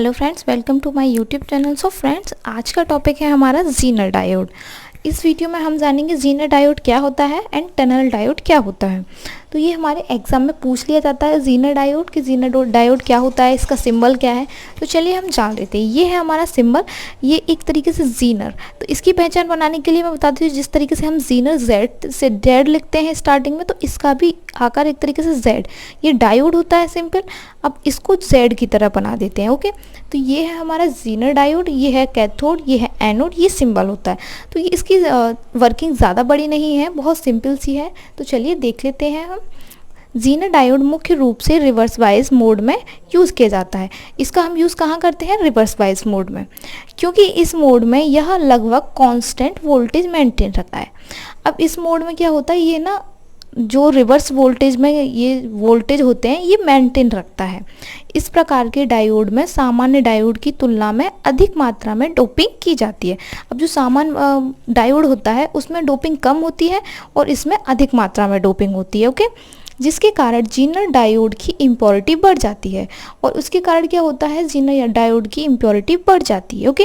Hello friends, welcome to my YouTube channel. So friends, आज का topic है हमारा जीनर डायोड। इस वीडियो में हम जानेंगे जीनर डायोड क्या होता है एंड टनल डायोड क्या होता है। तो ये हमारे एग्जाम में पूछ लिया जाता है जीनर डायोड कि जीनर डायोड क्या होता है, इसका सिंबल क्या है। तो चलिए हम जान लेते हैं। ये है हमारा सिंबल, ये एक तरीके से जीनर। तो इसकी पहचान बनाने के लिए मैं बताती हूँ, जिस तरीके से हम जीनर जेड से डेड लिखते हैं स्टार्टिंग में, तो इसका भी आकार एक तरीके से जेड। ये डायोड होता है सिंपल, अब इसको जेड की तरह बना देते हैं। ओके, तो ये है हमारा जीनर डायोड, ये है कैथोड, ये है एनोड, ये सिंबल होता है। तो ये इसकी वर्किंग ज़्यादा बड़ी नहीं है, बहुत सिंपल सी है। तो चलिए देख लेते हैं हम। जीनर डायोड मुख्य रूप से रिवर्स बायस मोड में यूज़ किया जाता है। इसका हम यूज़ कहाँ करते हैं? रिवर्स बायस मोड में, क्योंकि इस मोड में यह लगभग कांस्टेंट वोल्टेज मेंटेन रखता है। अब इस मोड में क्या होता है, ये ना जो रिवर्स वोल्टेज में ये वोल्टेज होते हैं ये मेंटेन रखता है। इस प्रकार के डायोड में सामान्य डायोड की तुलना में अधिक मात्रा में डोपिंग की जाती है। अब जो सामान्य डायोड होता है उसमें डोपिंग कम होती है और इसमें अधिक मात्रा में डोपिंग होती है। ओके, जिसके कारण जीनर डायोड की इम्प्योरिटी बढ़ जाती है। और उसके कारण क्या होता है, जीनर डायोड की इम्प्योरिटी बढ़ जाती है। ओके,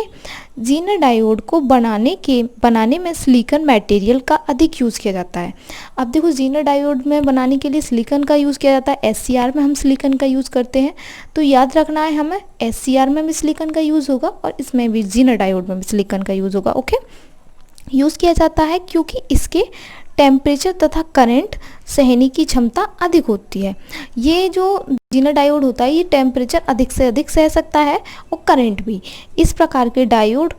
जीनर डायोड को बनाने में सिलिकॉन मटेरियल का अधिक यूज़ किया जाता है। अब देखो, जीनर डायोड में बनाने के लिए सिलिकॉन का यूज़ किया जाता है। एससीआर में हम सिलिकॉन का यूज़ करते हैं, तो याद रखना है हमें, एससीआर में भी सिलिकॉन का यूज़ होगा और इसमें भी जीनर डायोड में भी सिलिकॉन का यूज़ होगा। ओके, यूज़ किया जाता है क्योंकि इसके टेम्परेचर तथा करंट सहने की क्षमता अधिक होती है। ये जो जीनर डायोड होता है ये टेम्परेचर अधिक से अधिक सह सकता है और करंट भी। इस प्रकार के डायोड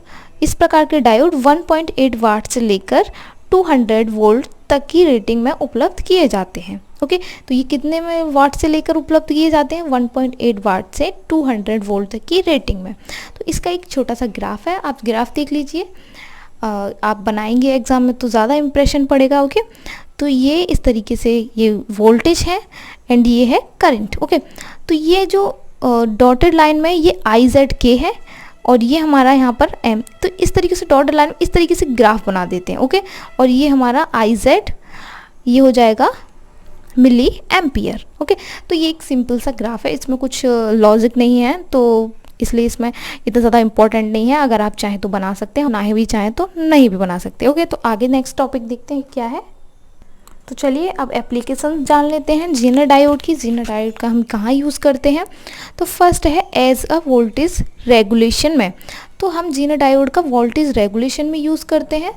1.8 वाट से लेकर 200 वोल्ट तक की रेटिंग में उपलब्ध किए जाते हैं। ओके, तो ये कितने में वाट से लेकर उपलब्ध किए जाते हैं? 1.8 वाट से 200 वोल्ट तक की रेटिंग में। तो इसका एक छोटा सा ग्राफ है, आप ग्राफ देख लीजिए। आप बनाएंगे एग्ज़ाम में तो ज़्यादा इम्प्रेशन पड़ेगा। ओके, तो ये इस तरीके से ये वोल्टेज है एंड ये है करंट। ओके, तो ये जो डॉटेड लाइन में ये IZK है और ये हमारा यहाँ पर M। तो इस तरीके से डॉटेड लाइन में इस तरीके से ग्राफ बना देते हैं। ओके, और ये हमारा IZ ये हो जाएगा मिली एम्पियर। ओके, तो ये एक सिंपल सा ग्राफ है, इसमें कुछ लॉजिक नहीं है, तो इसलिए इसमें इतना ज़्यादा इंपॉर्टेंट नहीं है। अगर आप चाहें तो बना सकते हैं, ना ही भी चाहें तो नहीं भी बना सकते। ओके, तो आगे नेक्स्ट टॉपिक देखते हैं क्या है। तो चलिए अब एप्लीकेशन जान लेते हैं जीनर डायोड की। जीनर डायोड का हम कहाँ यूज़ करते हैं? तो फर्स्ट है एज अ वोल्टेज रेगुलेशन में, तो हम जीनर डायोड का वोल्टेज रेगुलेशन में यूज़ करते हैं।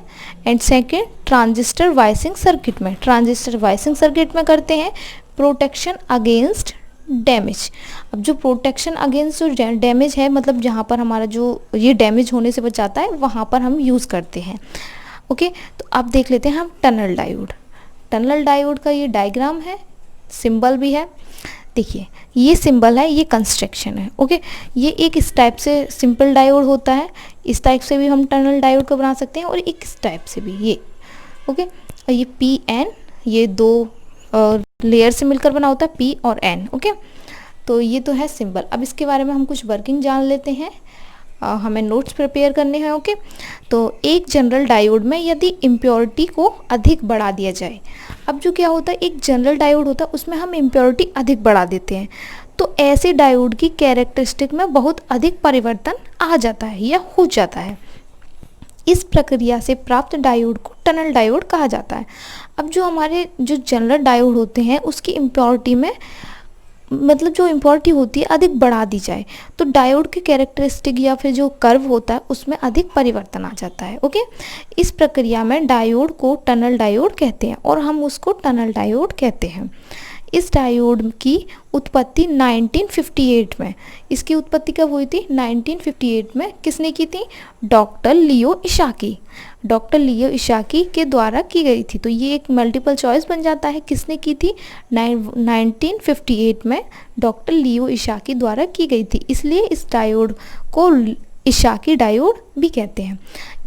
एंड सेकेंड, ट्रांजिस्टर वाइसिंग सर्किट में, ट्रांजिस्टर वाइसिंग सर्किट में करते हैं। प्रोटेक्शन अगेंस्ट डैमेज, अब जो प्रोटेक्शन अगेंस्ट जो डैमेज है, मतलब जहाँ पर हमारा जो ये डैमेज होने से बचाता है, वहाँ पर हम यूज़ करते हैं। ओके, तो अब देख लेते हैं हम टनल डायोड। टनल डायोड का ये डायग्राम है, सिंबल भी है। देखिए, ये सिंबल है, ये कंस्ट्रक्शन है। ओके, ये एक इस टाइप से सिंपल डायोड होता है, इस टाइप से भी हम टनल डायोड को बना सकते हैं और एक इस टाइप से भी ये। ओके, और ये PN, ये दो लेयर से मिलकर बना होता है P और N। ओके, तो ये तो है सिंबल। अब इसके बारे में हम कुछ वर्किंग जान लेते हैं, हमें नोट्स प्रिपेयर करने हैं। ओके, तो एक जनरल डायोड में यदि इम्प्योरिटी को अधिक बढ़ा दिया जाए, अब जो क्या होता है, एक जनरल डायोड होता है उसमें हम इम्प्योरिटी अधिक बढ़ा देते हैं, तो ऐसे डायोड की कैरेक्टरिस्टिक में बहुत अधिक परिवर्तन आ जाता है या हो जाता है। इस प्रक्रिया से प्राप्त डायोड को टनल डायोड कहा जाता है। अब जो हमारे जो जनरल डायोड होते हैं उसकी इम्प्योरिटी में, मतलब जो इम्प्योरिटी होती है अधिक बढ़ा दी जाए, तो डायोड के कैरेक्टरिस्टिक या फिर जो कर्व होता है उसमें अधिक परिवर्तन आ जाता है। ओके, इस प्रक्रिया में डायोड को टनल डायोड कहते हैं और हम उसको टनल डायोड कहते हैं। इस डायोड की उत्पत्ति 1958 में, इसकी उत्पत्ति कब हुई थी? 1958 में। किसने की थी? डॉक्टर लियो इशाकी, डॉक्टर लियो इशाकी के द्वारा की गई थी। तो ये एक मल्टीपल चॉइस बन जाता है, किसने की थी? 1958 में डॉक्टर लियो इशाकी द्वारा की गई थी, इसलिए इस डायोड को इशाकी डायोड भी कहते हैं।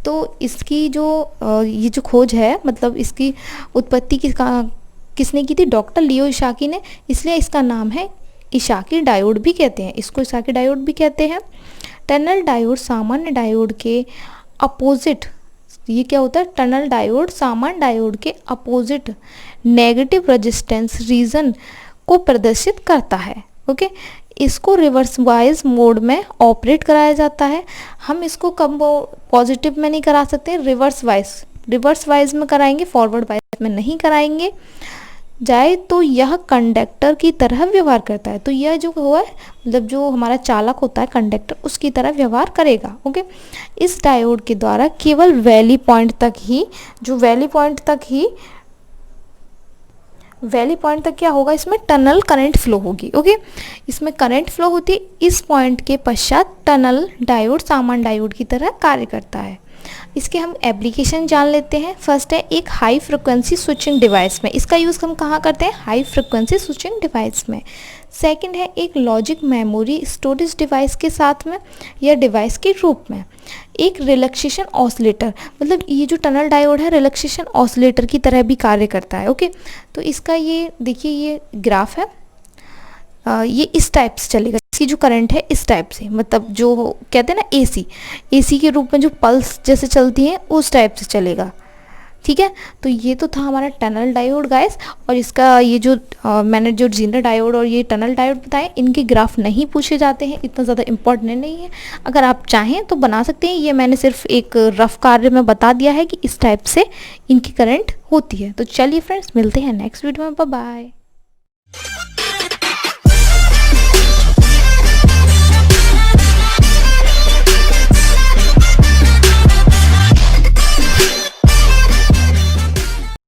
तो इसकी जो ये जो खोज है, मतलब इसकी उत्पत्ति किसने की थी? डॉक्टर लियो इशाकी ने, इसलिए इसका नाम है इशाकी डायोड भी कहते हैं, इसको इशाकी डायोड भी कहते हैं। टनल डायोड सामान्य डायोड के अपोजिट, ये क्या होता है? टनल डायोड सामान्य डायोड के अपोजिट नेगेटिव रेजिस्टेंस रीजन को प्रदर्शित करता है। ओके। इसको रिवर्स वाइज मोड में ऑपरेट कराया जाता है। हम इसको कब पॉजिटिव में नहीं करा सकते, रिवर्स वाइज में कराएंगे, फॉरवर्ड वाइज में नहीं कराएंगे जाए तो यह कंडक्टर की तरह व्यवहार करता है। तो यह जो हुआ है मतलब जो हमारा चालक होता है कंडक्टर, उसकी तरह व्यवहार करेगा। ओके। इस डायोड के द्वारा केवल वैली पॉइंट तक क्या होगा, इसमें टनल करंट फ्लो होगी। ओके। इसमें करंट फ्लो होती है। इस पॉइंट के पश्चात टनल डायोड सामान्य डायोड की तरह कार्य करता है। इसके हम एप्लीकेशन जान लेते हैं। फर्स्ट है एक हाई फ्रिक्वेंसी स्विचिंग डिवाइस में, इसका यूज़ हम कहाँ करते हैं, हाई फ्रिक्वेंसी स्विचिंग डिवाइस में। सेकंड है एक लॉजिक मेमोरी स्टोरेज डिवाइस के साथ में या डिवाइस के रूप में। एक रिलैक्सेशन ऑसिलेटर, मतलब ये जो टनल डायोड है रिलैक्सेशन ऑसिलेटर की तरह भी कार्य करता है। ओके। तो इसका ये देखिए ये ग्राफ है, ये इस टाइप से चलेगा, इसकी जो करंट है इस टाइप से, मतलब जो कहते हैं ना एसी के रूप में जो पल्स जैसे चलती है उस टाइप से चलेगा। ठीक है। तो ये तो था हमारा टनल डायोड गाइस। और इसका ये जो मैंने जो जीनर डायोड और ये टनल डायोड बताए, इनके ग्राफ नहीं पूछे जाते हैं, इतना ज़्यादा इंपॉर्टेंट नहीं है। अगर आप चाहें तो बना सकते हैं, ये मैंने सिर्फ एक रफ कार्य में बता दिया है कि इस टाइप से इनकी करंट होती है। तो चलिए फ्रेंड्स, मिलते हैं नेक्स्ट वीडियो में। Bye bye.